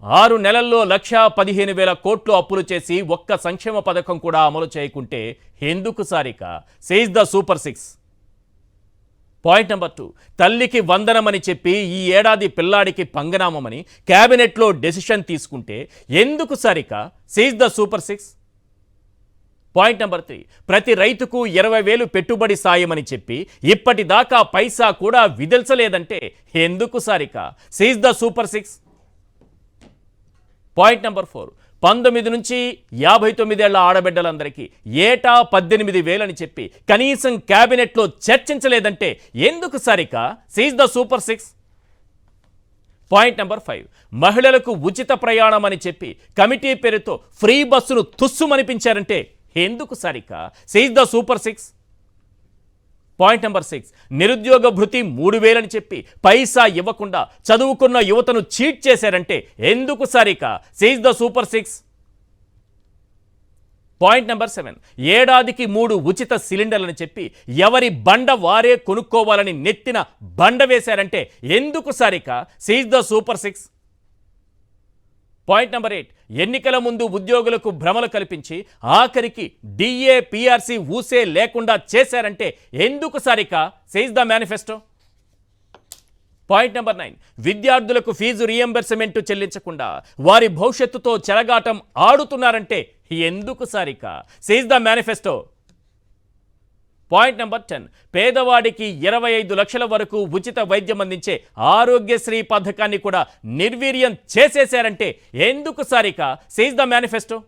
6 నెలల్లో 1,15,000 కోట్లు అప్పులు చేసి ఒక్క సంక్షేమ పథకం కూడా అమలు చేయకుంటే ఎందుకు Sarika says the super 6. Point number 2, తల్లికి వందనమని చెప్పి ఈ ఏడాది పిల్లాడికి పంగనామమని క్యాబినెట్లో డెసిషన్ తీసుకుంటే ఎందుకు Sarika says the super 6. Point number 3, ప్రతి రైతుకు 20,000 పెట్టుబడి సాయమని చెప్పి ఇప్పటిదాకా పైసా కూడా విదిల్చలేదంటే ఎందుకు Sarika says the super 6. Point number 4, 19 నుంచి 59 ఏళ్ల ఆడబిడ్డలందరికీ ఏటా 18,000 అని చెప్పి కనీసం క్యాబినెట్లో చర్చించలేదంటే ఎందుకు Sarika seize the super 6. Point number 5, మహిళలకు ఉచిత ప్రయాణం అని చెప్పి కమిటీ పేరుతో ఫ్రీ బస్సును తుస్సుమనిపించారంటే ఎందుకు Sarika seize the super 6. Point number 6, నిరుద్యోగ భృతి 3,000 అని చెప్పి పైసా ఇవ్వకుండా చదువుకున్న యువతను చీట్ చేశారంటే ఎందుకు Sarika says the super 6. Point number 7, ఏడాదికి 3 ఉచిత సిలిండర్లని చెప్పి ఎవరి బండ వారే కొనుక్కోవాలని నెత్తిన బండ వేశారంటే ఎందుకు Sarika says the super 6. Point number 8, ఎన్నికల ముందు ఉద్యోగులకు భ్రమలు కల్పించి ఆఖరికి డిఏ పిఆర్సీ ఊసే లేకుండా చేశారంటే ఎందుకు Sarika says the manifesto. Point number 9, విద్యార్థులకు ఫీజు రీఎంబర్స్మెంట్ చెల్లించకుండా వారి భవిష్యత్తుతో చెలగాటం ఆడుతున్నారంటే ఎందుకు Sarika says the manifesto. Point number 10, పేదవాడికి 25 లక్షల వరకు ఉచిత వైద్యం అందించే ఆరోగ్యశ్రీ పథకాన్ని కూడా నిర్వీర్యం చేసేశారంటే ఎందుకు సారిక సేజ్ ద మేనిఫెస్టో.